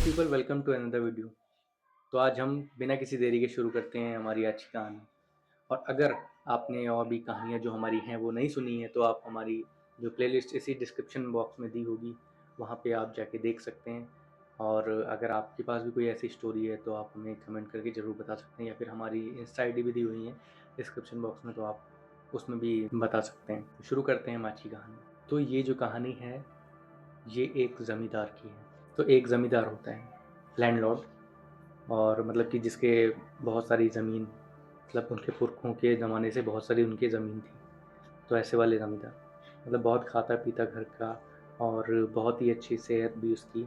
People welcome to another video. तो आज हम बिना किसी देरी के शुरू करते हैं हमारी आज की कहानी। और अगर आपने और भी कहानियाँ जो हमारी हैं वो नहीं सुनी है तो आप हमारी जो प्लेलिस्ट इसी डिस्क्रिप्शन बॉक्स में दी होगी वहाँ पे आप जाके देख सकते हैं। और अगर आपके पास भी कोई ऐसी स्टोरी है तो आप हमें कमेंट करके ज़रूर बता सकते हैं, या फिर हमारी इंस्टा आई डी भी दी हुई है डिस्क्रिप्शन बॉक्स में, तो आप उसमें भी बता सकते हैं। तो शुरू करते हैं हम आज की कहानी। तो ये जो कहानी है ये एक ज़मींदार की है। तो एक ज़मींदार होता है, लैंडलॉर्ड, और मतलब कि जिसके बहुत सारी ज़मीन, मतलब उनके पुरखों के ज़माने से बहुत सारी उनकी ज़मीन थी। तो ऐसे वाले ज़मींदार, मतलब बहुत खाता पीता घर का, और बहुत ही अच्छी सेहत भी उसकी,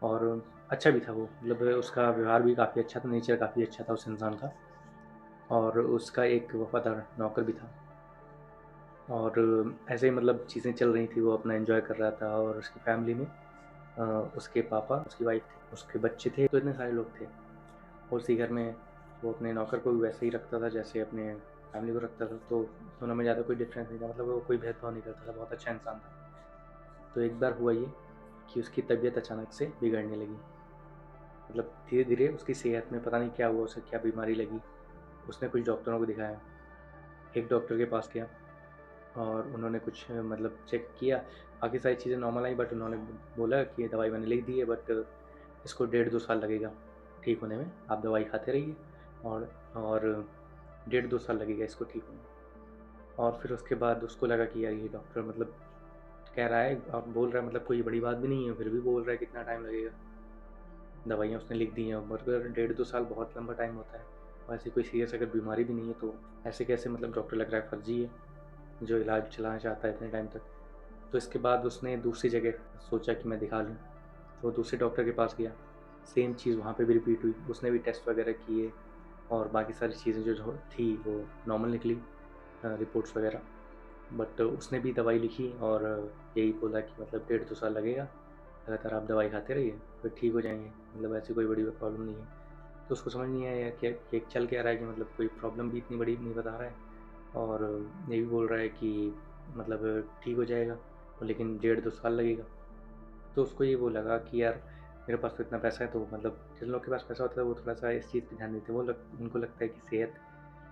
और अच्छा भी था वो, मतलब उसका व्यवहार भी काफ़ी अच्छा था, नेचर काफ़ी अच्छा था उस इंसान का। और उसका एक वफ़ादार नौकर भी था। और ऐसे ही मतलब चीज़ें चल रही थी, वो अपना एंजॉय कर रहा था। और उसकी फैमिली में उसके पापा, उसकी वाइफ थी, उसके बच्चे थे, तो इतने सारे लोग थे। और उसी घर में वो अपने नौकर को भी वैसे ही रखता था जैसे अपने फैमिली को रखता था। तो दोनों में ज़्यादा कोई डिफरेंस नहीं था, मतलब वो कोई भेदभाव नहीं करता था, बहुत अच्छा इंसान था। तो एक बार हुआ ये कि उसकी तबीयत अचानक से बिगड़ने लगी। मतलब धीरे धीरे उसकी सेहत में पता नहीं क्या हुआ, उसे क्या बीमारी लगी। उसने कुछ डॉक्टरों को दिखाया, एक डॉक्टर के पास गया, और उन्होंने कुछ मतलब चेक किया। बाकी सारी चीज़ें नॉर्मल आई, बट उन्होंने बोला कि ये दवाई मैंने लिख दी है, बट इसको 1.5-2 साल लगेगा ठीक होने में। आप दवाई खाते रहिए, और 1.5-2 साल लगेगा इसको ठीक होने में। और फिर उसके बाद उसको लगा कि यार ये डॉक्टर मतलब कह रहा है और बोल रहा है, मतलब कोई बड़ी बात भी नहीं है, फिर भी बोल रहा है कितना टाइम लगेगा। दवाइयाँ उसने लिख दी हैं, मगर 1.5-2 साल बहुत लंबा टाइम होता है। और ऐसी कोई सीरियस अगर बीमारी भी नहीं है तो ऐसे कैसे, मतलब डॉक्टर लग रहा है फर्जी है जो इलाज चलाना चाहता है इतने टाइम तक। तो इसके बाद उसने दूसरी जगह सोचा कि मैं दिखा लूँ। तो दूसरे डॉक्टर के पास गया, सेम चीज़ वहाँ पे भी रिपीट हुई। उसने भी टेस्ट वगैरह किए, और बाकी सारी चीज़ें जो थी वो नॉर्मल निकली, रिपोर्ट्स वगैरह। बट उसने भी दवाई लिखी, और यही बोला कि मतलब 1.5-2 साल लगेगा, लगातार आप दवाई खाते रहिए फिर ठीक हो जाएंगे, मतलब ऐसी कोई बड़ी प्रॉब्लम नहीं है। तो उसको समझ नहीं आया कि चल क्या रहा है, कि मतलब कोई प्रॉब्लम भी इतनी बड़ी नहीं बता रहा है, और ये भी बोल रहा है कि मतलब ठीक हो जाएगा, और लेकिन 1.5-2 साल लगेगा। तो उसको ये वो लगा कि यार मेरे पास तो इतना पैसा है, तो मतलब जिन लोगों के पास पैसा होता है वो थोड़ा सा इस चीज़ पे ध्यान देते हैं। उनको लगता है कि सेहत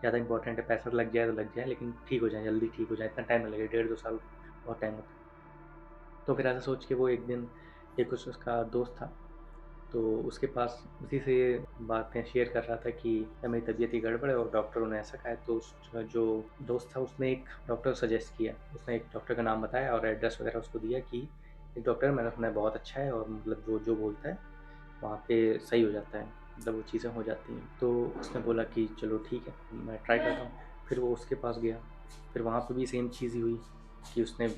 ज़्यादा इंपॉर्टेंट है, पैसा लग जाए तो लग जाए लेकिन ठीक हो जाए, जल्दी ठीक हो जाए, इतना टाइम ना लगे, 1.5-2 साल बहुत टाइम होता है। तो फिर ऐसा सोच के वो एक दिन, एक कुछ उसका दोस्त था, तो उसके पास उसी से ये बातें शेयर कर रहा था कि यार मेरी तबीयत ही गड़बड़ है और डॉक्टरों ने ऐसा कहा है। तो उस जो दोस्त था उसने एक डॉक्टर सजेस्ट किया, उसने एक डॉक्टर का नाम बताया और एड्रेस वगैरह उसको दिया कि एक डॉक्टर मैंने सुना है बहुत अच्छा है, और मतलब वो जो बोलता है वहाँ पे सही हो जाता है, मतलब वो चीज़ें हो जाती हैं। तो उसने बोला कि चलो ठीक है मैं ट्राई करता हूँ। फिर वो उसके पास गया, फिर वहाँ पे भी सेम चीज़ ही हुई कि उसने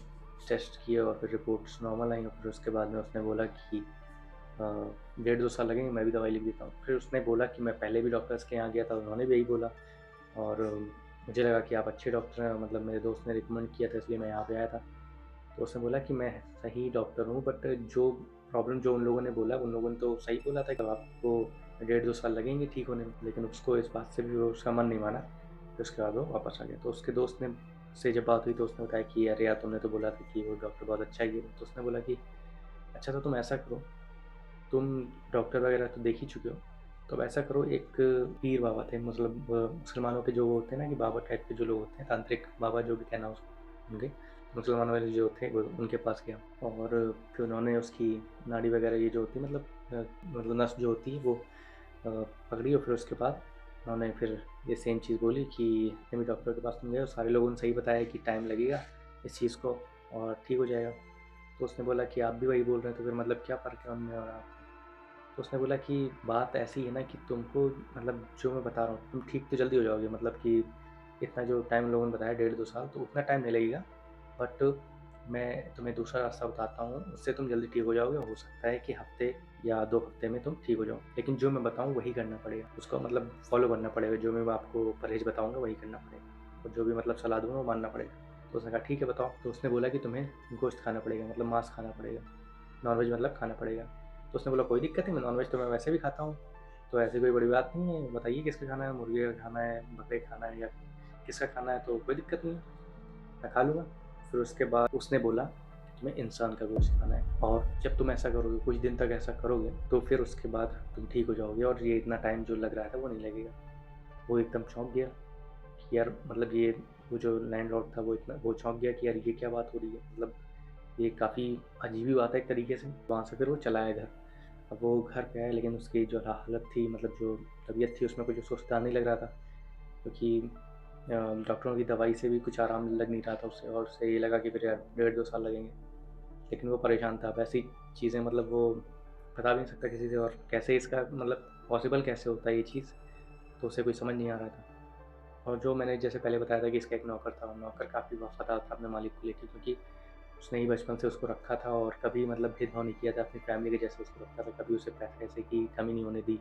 टेस्ट किए और फिर रिपोर्ट्स नॉर्मल आई, और फिर उसके बाद में उसने बोला कि 1.5-2 साल लगेंगे, मैं भी दवाई लिख देता हूँ। फिर उसने बोला कि मैं पहले भी डॉक्टर्स के यहाँ गया था, उन्होंने भी यही बोला, और मुझे लगा कि आप अच्छे डॉक्टर हैं, मतलब मेरे दोस्त ने रिकमेंड किया था इसलिए मैं यहाँ पे आया था। तो उसने बोला कि मैं सही डॉक्टर हूँ, बट जो प्रॉब्लम जो उन लोगों ने बोला, उन लोगों ने तो सही बोला था कि आपको 1.5-2 साल लगेंगे ठीक होने में, लेकिन उसको इस बात से भी उसका मन नहीं माना। फिर उसके बाद वो वापस आ गया। तो उसके दोस्त ने से जब बात हुई तो उसने बताया कि अरे यार तुमने तो बोला था कि वो डॉक्टर बहुत अच्छा है ये। तो उसने बोला कि अच्छा तो तुम ऐसा करो, तुम डॉक्टर वगैरह तो देख ही चुके हो, तो अब ऐसा करो, एक पीर बाबा थे, मतलब मुसलमानों के जो वो होते हैं ना कि बाबा टाइप के जो लोग होते हैं, तांत्रिक बाबा जो भी कहना उसको, उनके मुसलमानों वाले जो थे वो उनके पास गया। और फिर उन्होंने उसकी नाड़ी वगैरह ये जो होती है, मतलब नस जो होती है वो पकड़ी, और फिर उसके बाद उन्होंने फिर ये सेम चीज़ बोली कि जितने भी डॉक्टर के पास तुम गए हो सारे लोगों ने सही बताया कि टाइम लगेगा इस चीज़ को और ठीक हो जाएगा। तो उसने बोला कि आप भी वही बोल रहे हैं, तो फिर मतलब क्या फ़र्क है उनमें और आप। तो उसने बोला कि बात ऐसी है ना कि तुमको, मतलब जो मैं बता रहा हूँ तुम ठीक तो जल्दी हो जाओगे, मतलब कि इतना जो टाइम लोगों ने बताया 1.5-2 साल, तो उतना टाइम नहीं लगेगा। बट मैं तुम्हें दूसरा रास्ता बताता हूँ, उससे तुम जल्दी ठीक हो जाओगे। हो सकता है कि हफ्ते या 2 हफ्ते में तुम ठीक हो जाओ, लेकिन जो मैं बताऊँ वही करना पड़ेगा, उसको मतलब फॉलो करना पड़ेगा। जो मैं आपको परहेज बताऊँगा वही करना पड़ेगा, और जो भी मतलब सलाह दूँगा वो मानना पड़ेगा। तो उसने कहा ठीक है बताओ। तो उसने बोला कि तुम्हें गोश्त खाना पड़ेगा, मतलब मांस खाना पड़ेगा, नॉनवेज मतलब खाना पड़ेगा। तो उसने बोला कोई दिक्कत नहीं, मैं नॉनवेज तो मैं वैसे भी खाता हूँ, तो ऐसी कोई बड़ी बात नहीं है, बताइए किसका खाना है, मुर्गे का खाना है, बकरे का खाना है, या किसका खाना है, तो कोई दिक्कत नहीं है, मैं खा लूँगा। फिर उसके बाद उसने बोला तुम्हें इंसान का गोश्त खाना है, और जब तुम ऐसा करोगे, कुछ दिन तक ऐसा करोगे, तो फिर उसके बाद तुम ठीक हो जाओगे और ये इतना टाइम जो लग रहा था वो नहीं लगेगा। वो एकदम चौंक गया कि यार मतलब ये, वो जो लैंडलॉर्ड था वो चौंक गया कि यार ये क्या बात हो रही है, मतलब ये काफ़ी अजीब ही बात है एक तरीके से। वहाँ से फिर वो चला आया घर। अब वो घर पे आया, लेकिन उसकी जो हालत थी, मतलब जो तबीयत थी, उसमें कुछ सुस्ता नहीं लग रहा था, क्योंकि डॉक्टरों की दवाई से भी कुछ आराम लग नहीं रहा था उसे, और उसे ये लगा कि फिर यार 1.5-2 साल लगेंगे। लेकिन वो परेशान था। अब ऐसी चीज़ें मतलब वो बता भी नहीं सकता किसी से, और कैसे इसका मतलब पॉसिबल कैसे होता है ये चीज़, तो उसे कोई समझ नहीं आ रहा था। और जो मैंने जैसे पहले बताया था कि इसका एक नौकर था, नौकर काफ़ी वफ़ादार था अपने मालिक को लेके, क्योंकि उसने ही बचपन से उसको रखा था और कभी मतलब भेदभाव नहीं किया था, अपनी फैमिली के जैसे उसको रखता था, कभी उसे पैसे की कमी नहीं होने दी,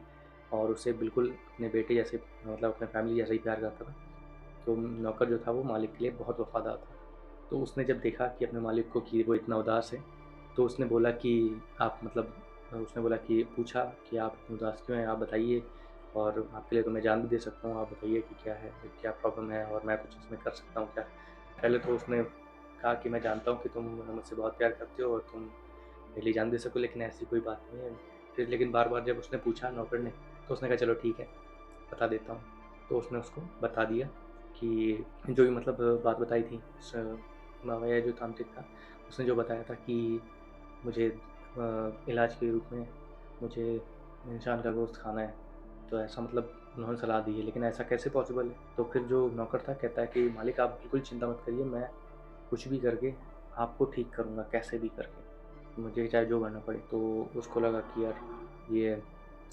और उसे बिल्कुल अपने बेटे जैसे, मतलब अपने फैमिली जैसा ही प्यार करता था। तो नौकर जो था वो मालिक के लिए बहुत वफ़ादार था। तो उसने जब देखा कि अपने मालिक को कि वो इतना उदास है, तो उसने बोला कि आप मतलब उसने बोला कि पूछा कि आप इतने उदास क्यों हैं? आप बताइए, और आपके लिए तो मैं जान भी दे सकता हूँ, आप बताइए कि क्या है, क्या प्रॉब्लम है और मैं कुछ इसमें कर सकता हूँ क्या? पहले तो उसने कहा कि मैं जानता हूँ कि तुम मुझसे बहुत प्यार करते हो और तुम मेरे लिए जान दे सको, लेकिन ऐसी कोई बात नहीं है। फिर लेकिन बार-बार जब उसने पूछा नौकर ने, तो उसने कहा चलो ठीक है, बता देता हूँ। तो उसने उसको बता दिया कि जो भी मतलब बात बताई थी उस बाबा या जो तांत्रिक था, उसने जो बताया था कि मुझे इलाज के रूप में मुझे इंसान का गोश्त खाना है, तो ऐसा मतलब उन्होंने सलाह दी है, लेकिन ऐसा कैसे पॉसिबल है? तो फिर जो नौकर था कहता है कि मालिक आप बिल्कुल चिंता मत करिए, मैं कुछ भी करके आपको ठीक करूँगा, कैसे भी करके, मुझे चाहे जो करना पड़े। तो उसको लगा कि यार ये,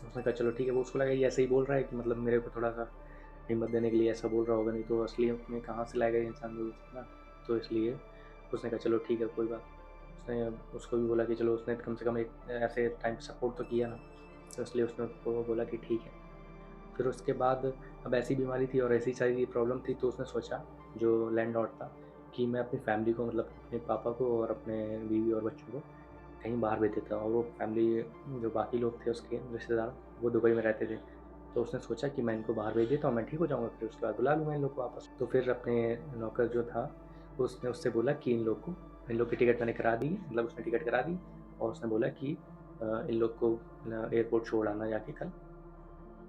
उसने कहा चलो ठीक है, वो उसको लगा ये ऐसे ही बोल रहा है कि मतलब मेरे को थोड़ा-सा हिम्मत देने के लिए ऐसा बोल रहा होगा, नहीं तो असलियत में कहाँ से लाएगा ये इंसान को गुस्सा ना। तो इसलिए उसने कहा चलो ठीक है, कोई बात। उसने उसको भी बोला कि चलो, उसने कम से कम एक ऐसे टाइम सपोर्ट तो किया ना, तो इसलिए उसने उसको बोला कि ठीक है। फिर उसके बाद अब ऐसी बीमारी थी और ऐसी सारी प्रॉब्लम थी, तो उसने सोचा, जो लैंडलॉर्ड था, कि मैं अपनी फैमिली को, मतलब अपने पापा को और अपने बीवी और बच्चों को कहीं बाहर भेज देता हूँ। और वो फैमिली, जो बाकी लोग थे उसके रिश्तेदार, वो दुबई में रहते थे। तो उसने सोचा कि मैं इनको बाहर भेज देता हूँ, मैं ठीक हो जाऊँगा, फिर उसके बाद बुला लूँगा इन लोग को वापस। तो फिर अपने नौकर जो था, उसने उससे बोला कि इन लोग की टिकट मैंने करा दी है, मतलब उसने टिकट करा दी, और उसने बोला कि इन लोग को एयरपोर्ट छोड़ आना जाके कल।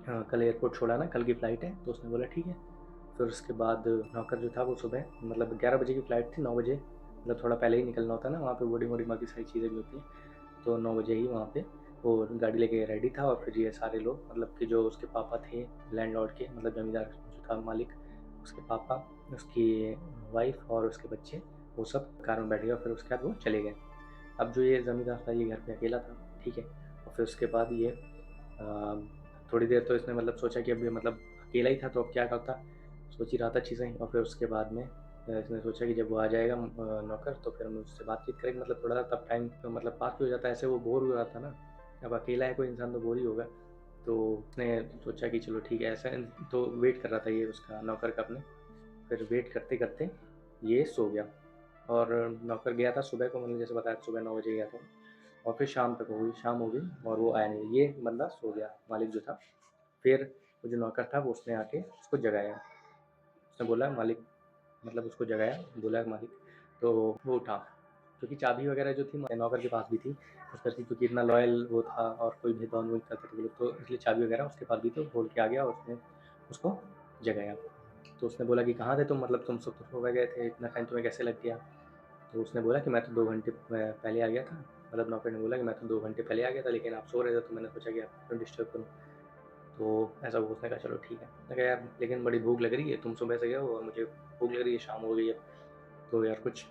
हाँ, कल एयरपोर्ट छोड़ आना, कल की फ़्लाइट है। तो उसने बोला ठीक है। फिर उसके बाद नौकर जो था वो सुबह मतलब 11 बजे की फ़्लाइट थी, 9 बजे मतलब थोड़ा पहले ही निकलना होता है ना, वहाँ पे बोर्डिंग वोर्डिंग बाकी सारी चीज़ें भी होती हैं। तो 9 बजे ही वहाँ पे वो गाड़ी लेके रेडी था, और फिर ये सारे लोग, मतलब कि जो उसके पापा थे लैंडलॉर्ड के, मतलब ज़मींदार जो था मालिक, उसके पापा, उसकी वाइफ़ और उसके बच्चे, वो सब कार में बैठ गए और फिर उसके बाद वो चले गए। अब जो ये ज़मींदार था ये घर पे अकेला था, ठीक है? और फिर उसके बाद ये थोड़ी देर तो इसने मतलब सोचा कि अब ये मतलब अकेला ही था तो अब क्या करता, सोच ही रहा था चीज़ें। और फिर उसके बाद में इसने सोचा कि जब वो आ जाएगा नौकर, तो फिर हम उससे बातचीत करेंगे, मतलब थोड़ा सा तब टाइम तो मतलब पास भी हो जाता है, ऐसे वो बोर हो रहा था ना, अब अकेला है कोई इंसान तो बोर ही होगा। तो उसने सोचा कि चलो ठीक है, ऐसा तो वेट कर रहा था ये उसका नौकर का अपने। फिर वेट करते करते ये सो गया, और नौकर गया था सुबह को, मैंने जैसे बताया सुबह 9 बजे गया था, और फिर शाम हो गई और वो आया नहीं, ये बंदा सो गया, मालिक जो था। फिर वो जो नौकर था वो उसने आके उसको जगाया, उसने बोला मालिक, मतलब उसको जगाया, बोला मालिक, तो वो उठा, क्योंकि चाबी वगैरह जो थी नौकर के पास भी थी, उस करके, क्योंकि इतना लॉयल वो था और कोई भेदभाव नहीं करते थे वो लोग, तो इसलिए चाबी वगैरह उसके पास भी, तो बोल के आ गया और उसने उसको जगाया। तो उसने बोला कि कहाँ थे तुम, मतलब तुम सब तो सो गए थे, इतना टाइम तुम्हें कैसे लग गया? तो उसने बोला कि मैं तो 2 घंटे पहले आ गया था, मतलब नौकर ने बोला कि मैं तो 2 घंटे पहले आ गया था, लेकिन आप सो रहे थे तो मैंने सोचा कि आपको क्यों डिस्टर्ब करूँ। तो ऐसा हुआ, उसने कहा चलो ठीक है। मैंने कहा यार लेकिन बड़ी भूख लग रही है, तुम सुबह से गए हो और मुझे भूख लग रही है, शाम हो गई है, तो यार कुछ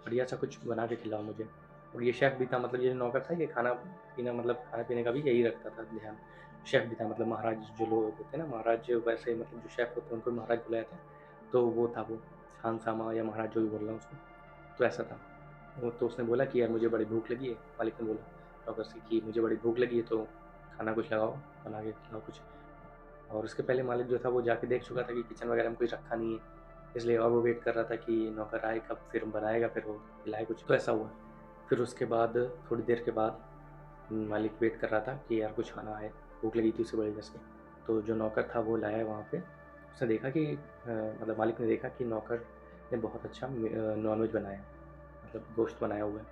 बढ़िया सा कुछ बना के खिलाओ मुझे। और ये शेफ़ भी था, मतलब ये जो नौकर था ये खाना-पीना, मतलब खाने-पीने का भी यही रखता था ध्यान। शेफ़ भी था, मतलब महाराज जो लोग होते हैं ना, महाराज वैसे मतलब जो शेफ़ होते हैं उनको महाराज बुलाया था, तो वो था वो, खानसामा या महाराज जो भी बोल रहा हूँ उसको, तो ऐसा था। वो तो उसने बोला कि यार मुझे बड़ी भूख लगी है, मालिक ने बोला नौकर से कि मुझे बड़ी भूख लगी है, तो खाना कुछ लगाओ, बना के खिलाओ कुछ। और उसके पहले मालिक जो था वो जाके देख चुका था कि किचन वगैरह में कुछ रखा नहीं है, इसलिए और वो वेट कर रहा था कि नौकर आए कब, फिर बनाएगा, फिर वो खिलाए कुछ, तो ऐसा हुआ। फिर उसके बाद थोड़ी देर के बाद मालिक वेट कर रहा था कि यार कुछ खाना आए, भूख लगी थी उसे बड़ी जैसे। तो जो नौकर था वो लाया वहाँ पे, उसने देखा कि मतलब मालिक ने देखा कि नौकर ने बहुत अच्छा नॉनवेज बनाया है, मतलब गोश्त बनाया हुआ है।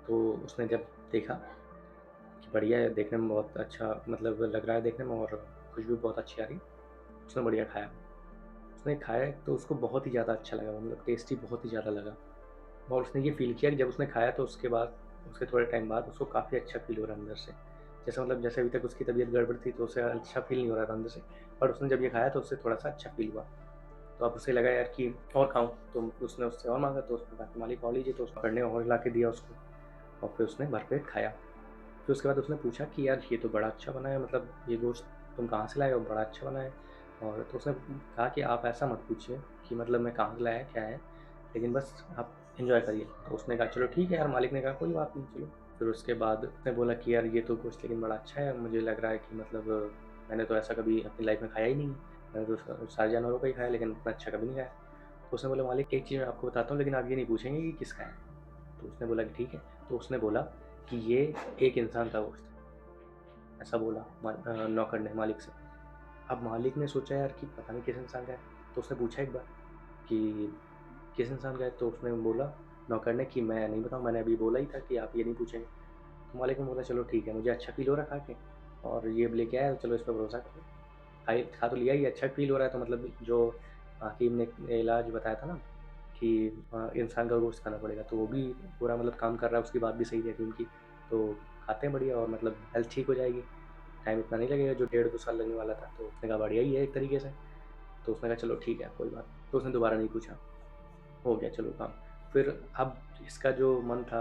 तो उसने जब देखा कि बढ़िया है, देखने में बहुत अच्छा मतलब लग रहा है देखने में और खुशबू बहुत अच्छी आ रही, उसने बढ़िया खाया। उसने खाया तो उसको बहुत ही ज़्यादा अच्छा लगा, मतलब टेस्टी बहुत ही ज़्यादा लगा। और उसने ये फ़ील किया कि जब उसने खाया तो उसके बाद उसके थोड़े टाइम बाद उसको काफ़ी अच्छा फ़ील हो रहा है अंदर से। जैसे मतलब जैसे अभी तक उसकी तबीयत गड़बड़ थी तो उसे अच्छा फ़ील नहीं हो रहा था अंदर से, बट उसने जब ये खाया तो उससे थोड़ा-सा अच्छा फ़ील हुआ। तो अब उसे लगा यार कि और खाऊँ, तो उसने उससे और माँगा तो उसने कहा कि मालिक और लीजिए, तो उस पकड़ने और ला के दिया उसको और फिर उसने भरपेट खाया। फिर उसके बाद उसने पूछा कि यार ये तो बड़ा अच्छा बना है, मतलब ये गोश्त तुम कहाँ से लाए हो? बड़ा अच्छा बना है। और तो उसने कहा कि आप ऐसा मत पूछिए कि मतलब मैं कहाँ से लाया, क्या है, लेकिन बस आप एन्जॉय करिए। तो उसने कहा चलो ठीक है यार, मालिक ने कहा कोई बात नहीं चलो। फिर उसके बाद उसने बोला कि यार ये तो गोश्त लेकिन बड़ा अच्छा है, मुझे लग रहा है कि मतलब मैंने तो ऐसा कभी अपनी लाइफ़ में खाया ही नहीं है। मैंने तो सारे जानवरों का ही खाया लेकिन इतना अच्छा कभी नहीं खाया। तो उसने बोला मालिक एक चीज़ मैं आपको बताता हूँ लेकिन आप ये नहीं पूछेंगे कि किसका है? तो उसने बोला कि ठीक है। तो उसने बोला कि ये एक इंसान का गोश्त है, ऐसा बोला नौकर ने मालिक से। अब मालिक ने सोचा यार कि पता नहीं किस इंसान का है, तो उसने पूछा एक बार कि किस इंसान का है? तो उसने बोला नौकर ने कि मैं नहीं बताऊँ, मैंने अभी बोला ही था कि आप ये नहीं पूछेंगे। तो मालिक ने बोला चलो ठीक है, मुझे अच्छा फ़ील हो रहा है खा के और ये अब लेके आया है, चलो इस पे भरोसा करो। खा तो लिया ही, अच्छा फ़ील हो रहा है तो मतलब जो हकीम ने इलाज बताया था ना कि इंसान का गोश्त खाना पड़ेगा, तो वो भी पूरा मतलब काम कर रहा है, उसकी बात भी सही है हकीम की। तो खाते हैं बढ़िया और मतलब हेल्थ ठीक हो जाएगी, टाइम इतना नहीं लगेगा जो 1.5-2 साल लगने वाला था। तो उसने कहा बढ़िया ही है एक तरीके से। तो उसने कहा चलो ठीक है, कोई बात नहीं। तो उसने दोबारा नहीं पूछा, हो गया चलो काम। फिर अब इसका जो मन था,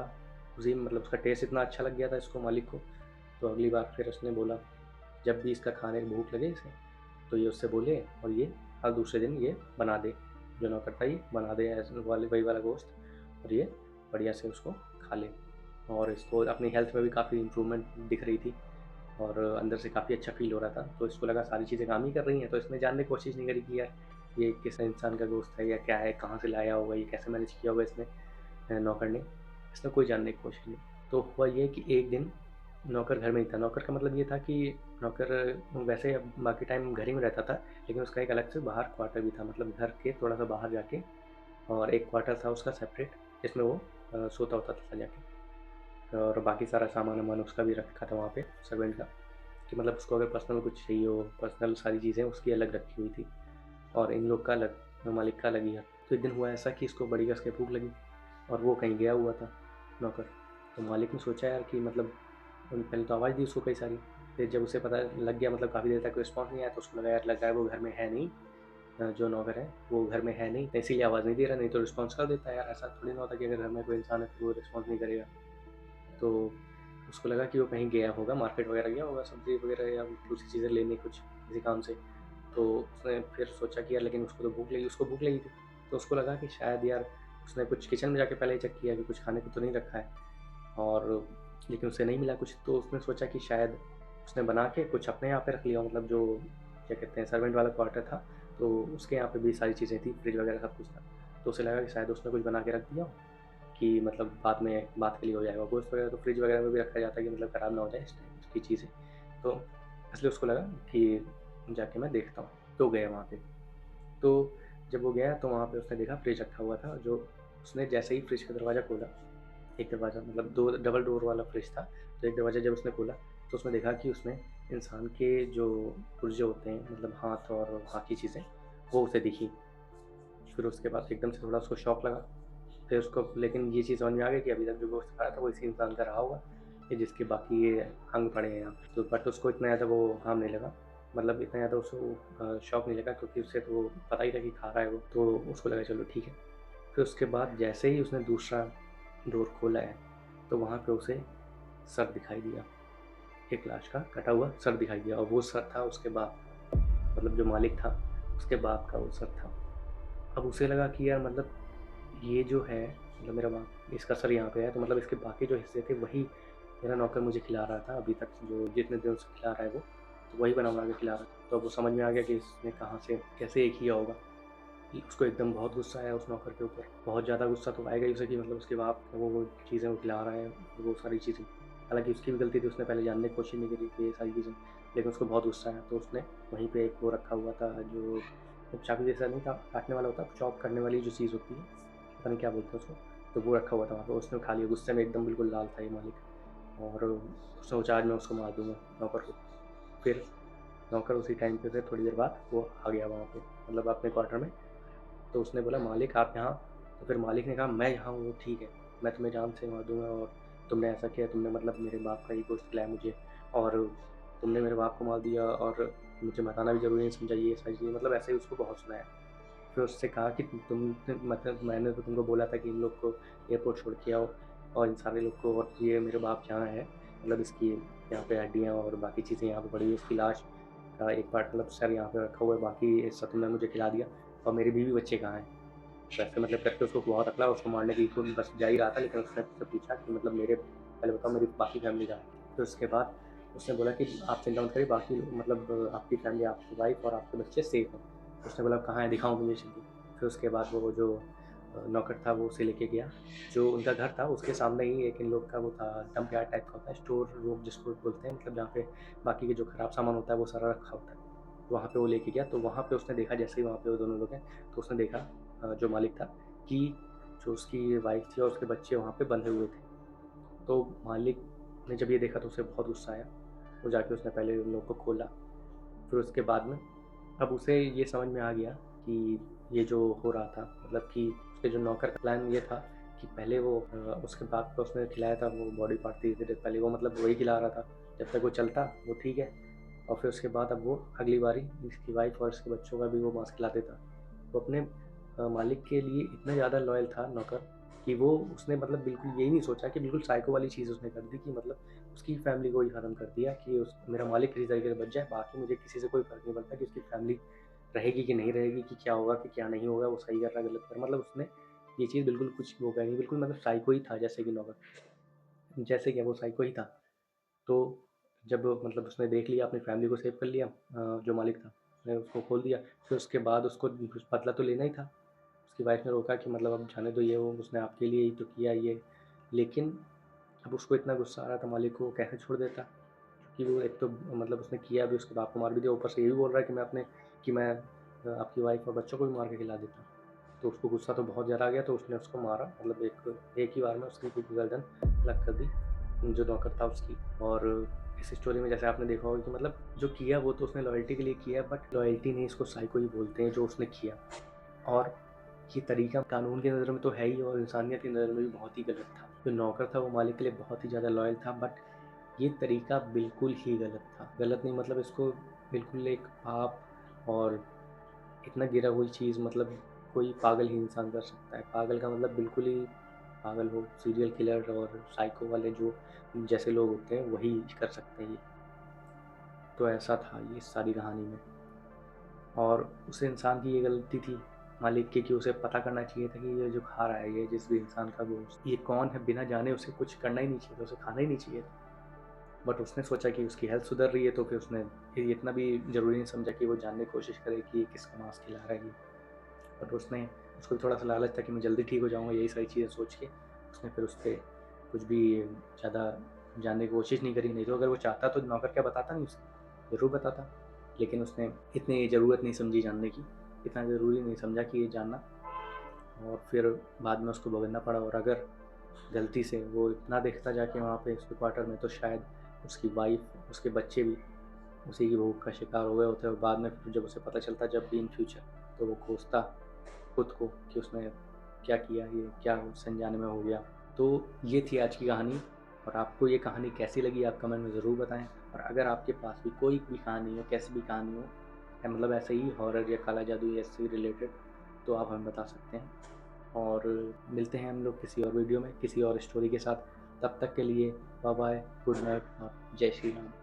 उसी में मतलब उसका टेस्ट इतना अच्छा लग गया था इसको मालिक को, तो अगली बार फिर उसने बोला जब भी इसका खाने की भूख लगे इसे, तो ये उससे बोले और ये हर दूसरे दिन ये बना दे, जो नौकर था ये बना दे ऐसे वाले वही वाला गोश्त और ये बढ़िया से उसको खा ले। और इसको अपनी हेल्थ में भी काफ़ी इम्प्रूवमेंट दिख रही थी और अंदर से काफ़ी अच्छा फ़ील हो रहा था। तो इसको लगा सारी चीज़ें काम ही कर रही हैं, तो इसने जानने की कोशिश नहीं करी कि यार ये किस इंसान का गोश्त है या क्या है, कहाँ से लाया होगा, ये कैसे मैनेज किया होगा इसने नौकर ने। इसने कोई जानने की कोशिश नहीं। तो हुआ ये कि एक दिन नौकर घर में ही था। नौकर का मतलब ये था कि नौकर वैसे बाकी टाइम घर ही में रहता था, लेकिन उसका एक अलग से बाहर क्वार्टर भी था, मतलब घर के थोड़ा-सा बाहर जाके और एक क्वार्टर था उसका सेपरेट, जिसमें वो सोता-वोता था जाके। और बाकी सारा सामान-वामान उसका भी रखा था वहाँ पे सर्वेंट का, कि मतलब उसको अगर पर्सनल कुछ चाहिए हो, पर्सनल सारी चीज़ें उसकी अलग रखी हुई थी और इन लोग का अलग, मालिक का अलग ही है। तो एक दिन हुआ ऐसा कि इसको बड़ी कस के भूख लगी और वो कहीं गया हुआ था नौकर। तो मालिक ने सोचा यार कि मतलब पहले तो आवाज़ दी उसको कई सारी, फिर जब उसे पता लग गया मतलब काफ़ी देर तक रिस्पॉन्स नहीं आया, तो उसको लगा यार लग रहा है वो घर में है नहीं, जो नौकर है वो घर में है नहीं, तो इसीलिए आवाज़ नहीं दे रहा, नहीं तो रिस्पॉन्स कर देता है यार। ऐसा थोड़ी ना होता कि अगर घर में कोई इंसान है तो वो रिस्पॉन्स नहीं करेगा। तो उसको लगा कि वो कहीं गया होगा, मार्केट वगैरह गया होगा सब्ज़ी वगैरह या दूसरी चीज़ें लेने कुछ किसी काम से। तो उसने फिर सोचा कि यार लेकिन उसको तो भूख लगी थी। तो उसको लगा कि शायद यार उसने कुछ किचन में जाके पहले ही चेक किया कि कुछ खाने को तो नहीं रखा है और लेकिन उसे नहीं मिला कुछ। तो उसने सोचा कि शायद उसने बना के कुछ अपने यहाँ पे रख लिया हो, मतलब जो क्या कहते हैं सर्वेंट वाला क्वार्टर था, तो उसके यहाँ पे भी सारी चीज़ें थी, फ्रिज वगैरह सब कुछ था। तो उसे लगा कि शायद उसने कुछ बना के रख दिया हो कि मतलब बाद के लिए हो जाएगा। गोश्त वगैरह तो फ्रिज वगैरह में भी रखा जाता है कि मतलब ख़राब ना हो जाए इस टाइप की चीज़ें। तो इसलिए उसको लगा कि जाके मैं देखता हूँ, तो गया वहाँ पे। तो जब वो गया तो वहाँ पे उसने देखा फ्रिज रखा हुआ था, जो उसने जैसे ही फ्रिज का दरवाज़ा खोला, एक दरवाज़ा मतलब 2 डबल डोर वाला फ्रिज था, तो एक दरवाज़ा जब उसने खोला, तो उसने देखा कि उसमें इंसान के जो पुर्जे होते हैं, मतलब हाथ और बाकी चीज़ें, वो उसे दिखी। फिर उसके बाद एकदम से थोड़ा उसको शॉक लगा। फिर उसको लेकिन ये चीज़ समझ में आ गई कि अभी तक जो गोश्त खाया था वो इसी इंसान का रहा होगा, कि जिसके बाकी ये अंग पड़े हैं यहाँ पे। तो बट उसको इतना ज़्यादा वो हार्म नहीं लगा, मतलब इतना ज़्यादा उसको शॉक नहीं लगा क्योंकि उसे तो पता ही था कि खा रहा है वो, तो उसको लगा चलो ठीक है। फिर उसके बाद जैसे ही उसने दूसरा डोर खोला है, तो वहाँ पे उसे सर दिखाई दिया, एक लाश का कटा हुआ सर दिखाई दिया और वो सर था उसके बाप का, मतलब जो मालिक था, उसके बाप का वो सर था। अब उसे लगा कि यार मतलब ये जो है मतलब मेरा बाप, इसका सर यहाँ पे है, तो मतलब इसके बाकी जो हिस्से थे वही मेरा नौकर मुझे खिला रहा था अभी तक, जो जितने दिनों से खिला रहा है वो, तो वही बना-बना के खिला रहा था। तो अब वो समझ में आ गया कि इसने कहाँ से कैसे ये किया होगा। उसको एकदम बहुत गुस्सा आया उस नौकर के ऊपर, बहुत ज़्यादा गुस्सा तो आएगा ही उसे कि मतलब उसके बाप को वो चीज़ें वो खिला रहा है, वो सारी चीज़ें। हालाँकि उसकी भी गलती थी, उसने पहले जानने की कोशिश नहीं करी थी ये सारी चीज़ें, लेकिन उसको बहुत गुस्सा आया। तो उसने वहीं पे एक वो रखा हुआ था जो चाकू जैसा नहीं था, काटने वाला होता है, चॉप करने वाली जो चीज़ होती है, पता नहीं क्या बोलते हैं उसको। तो वो रखा हुआ था वहाँ पे, उसने खा लिया। गुस्से में एकदम बिल्कुल लाल था ये मालिक, और उसने सोचा आज मैं उसको मार दूँगा नौकर को। फिर नौकर उसी टाइम पे से थोड़ी देर बाद वो आ गया वहाँ पे, मतलब अपने क्वार्टर में। तो उसने बोला, मालिक आप यहाँ? तो फिर मालिक ने कहा, मैं यहाँ हूँ ठीक है, मैं तुम्हें जान से मार दूँगा, और तुमने ऐसा किया, तुमने मतलब मेरे बाप का ही गोश्त खिलाया मुझे, और तुमने मेरे बाप को मार दिया, और मुझे बताना भी ज़रूरी नहीं समझा, ये सारी चीज़ें मतलब ऐसे ही उसको बहुत सुनाया। फिर उससे कहा कि तुम मतलब मैंने तो तुमको बोला था कि इन लोग को एयरपोर्ट छोड़ के आओ, और इन सारे लोग को, और ये मेरे बाप जहाँ है, मतलब इसकी यहाँ पे हड्डियाँ और बाकी चीज़ें यहाँ पे पड़ी हुई, इसकी लाश का एक पार्ट मतलब सर यहाँ पे रखा हुआ है, बाकी हिस्सा तुमने मुझे खिला दिया, और मेरी बीवी बच्चे कहाँ हैं? तो ऐसे मतलब करके उसको बहुत अकड़ा, उसको मारने की तो बस जा ही रहा था, लेकिन उसने उससे पूछा कि मतलब मेरे पहले बताओ मेरी बाकी फैमिली कहाँ है? फिर उसके बाद उसने बोला कि आप चिंता मत करिए, बाकी मतलब आपकी फैमिली, आपकी वाइफ और आपके बच्चे सेफ हैं। उसने बोला कहाँ है, दिखाओ मुझे जल्दी। फिर उसके बाद वो जो नौकर था वो उसे लेके गया, जो उनका घर था उसके सामने ही एक इन लोग का वो था, डंप यार्ड टाइप का होता है, स्टोर रूम जिसको बोलते हैं, मतलब जहाँ पे बाकी के जो खराब सामान होता है वो सारा रखा होता है। वहाँ पे वो लेके गया, तो वहाँ पे उसने देखा, जैसे ही वहाँ पे वो दोनों लोग हैं, तो उसने देखा जो मालिक था कि जो उसकी वाइफ थी और उसके बच्चे वहाँ पे बंधे हुए थे। तो मालिक ने जब ये देखा तो उसे बहुत गुस्सा आया। वो जाके उसने पहले उन लोग को खोला, फिर उसके बाद में अब उसे ये समझ में आ गया कि ये जो हो रहा था, मतलब कि उसके जो नौकर का प्लान ये था कि पहले वो उसके बाप को उसने खिलाया था वो बॉडी पार्ट, धीरे-धीरे पहले वो मतलब वही खिला रहा था, जब तक वो चलता वो ठीक है, और फिर उसके बाद अब वो अगली बारी इसकी वाइफ और इसके बच्चों का भी वो मांस खिला देता। वो अपने मालिक के लिए इतना ज़्यादा लॉयल था नौकर, कि वो उसने मतलब बिल्कुल यही नहीं सोचा, कि बिल्कुल साइको वाली चीज़ उसने कर दी, कि मतलब उसकी फैमिली को ही ख़त्म कर दिया, कि उस मेरा मालिक किसी तरीके से बच जाए, बाकी मुझे किसी से कोई फ़र्क नहीं पड़ता कि उसकी फैमिली रहेगी कि नहीं रहेगी, कि क्या होगा कि क्या नहीं होगा, वो सही कर रहा है गलत कर रहा है। मतलब उसने ये चीज़ बिल्कुल कुछ वो कही नहीं, बिल्कुल मतलब साइको ही था, जैसे कि नौकर, जैसे कि वो साइको ही था। तो जब मतलब उसने देख लिया, अपनी फैमिली को सेव कर लिया, जो मालिक था उसने उसको खोल दिया, फिर उसके बाद उसको कुछ बदला तो लेना ही था। उसकी वाइफ ने रोका कि मतलब अब जाने दो, ये वो उसने आपके लिए ही तो किया ये, लेकिन अब उसको इतना गुस्सा आ रहा था मालिक को, वो कैसे छोड़ देता, कि वो एक तो मतलब उसने किया भी, उसके बाप को मार भी दिया, ऊपर से ये भी बोल रहा है कि मैं आपकी वाइफ और बच्चों को भी मार के खिला देता। तो उसको गुस्सा तो बहुत ज़्यादा आ गया, तो उसने उसको मारा, मतलब एक ही बार में उसकी पूरी गर्दन अलग कर दी, जो नौकर था उसकी। और इस स्टोरी में जैसे आपने देखा होगा कि मतलब जो किया वो तो उसने लॉयल्टी के लिए किया, बट लॉयल्टी नहीं, इसको साइको ही बोलते हैं जो उसने किया। और ये तरीका कानून की नज़र में तो है ही, और इंसानियत की नज़र में भी बहुत ही गलत था। जो नौकर था वो मालिक के लिए बहुत ही ज़्यादा लॉयल था, बट ये तरीका बिल्कुल ही गलत था। गलत नहीं मतलब इसको बिल्कुल एक पाप, और इतना गिरा हुई चीज़ मतलब कोई पागल ही इंसान कर सकता है। पागल का मतलब बिल्कुल ही पागल हो, सीरियल किलर और साइको वाले जो जैसे लोग होते हैं वही कर सकते हैं ये। तो ऐसा था ये सारी कहानी में, और उस इंसान की ये गलती थी मालिक की, कि उसे पता करना चाहिए था कि ये जो खा रहा है, ये जिस भी इंसान का गोश्त, ये कौन है, बिना जाने उसे कुछ करना ही नहीं चाहिए था, उसे खाना ही नहीं चाहिए था। बट उसने सोचा कि उसकी हेल्थ सुधर रही है, तो फिर उसने फिर इतना भी ज़रूरी नहीं समझा कि वो जानने की कोशिश करे कि ये किसका मांस खिला रहा है ये। बट उसने उसको भी थोड़ा-सा लालच था कि मैं जल्दी ठीक हो जाऊँगा, यही सारी चीज़ें सोच के उसने फिर उसपे कुछ भी ज़्यादा जानने की कोशिश नहीं करी। नहीं तो अगर वो चाहता तो नौकर क्या बताता नहीं उसे, ज़रूर बताता। लेकिन उसने इतनी ज़रूरत नहीं समझी जानने की, इतना ज़रूरी नहीं समझा कि ये जानना, और फिर बाद में उसको भुगतना पड़ा। और अगर गलती से वो इतना देखता जाके वहाँ पे उसके क्वार्टर में, तो शायद उसकी वाइफ, उसके बच्चे भी उसी की भूख का शिकार हो गए होते, और बाद में फिर जब उसे पता चलता जब भी इन फ्यूचर, तो वो कोसता खुद को कि उसने क्या किया, ये क्या उस अनजाने में हो गया। तो ये थी आज की कहानी, और आपको ये कहानी कैसी लगी आप कमेंट में ज़रूर बताएं। और अगर आपके पास भी कोई भी कहानी हो, कैसी भी कहानी हो, या मतलब ऐसे ही हॉरर या काला जादू या इससे रिलेटेड, तो आप हमें बता सकते हैं। और मिलते हैं हम लोग किसी और वीडियो में किसी और स्टोरी के साथ। तब तक के लिए बाय बाय, गुड नाइट और जय श्री राम।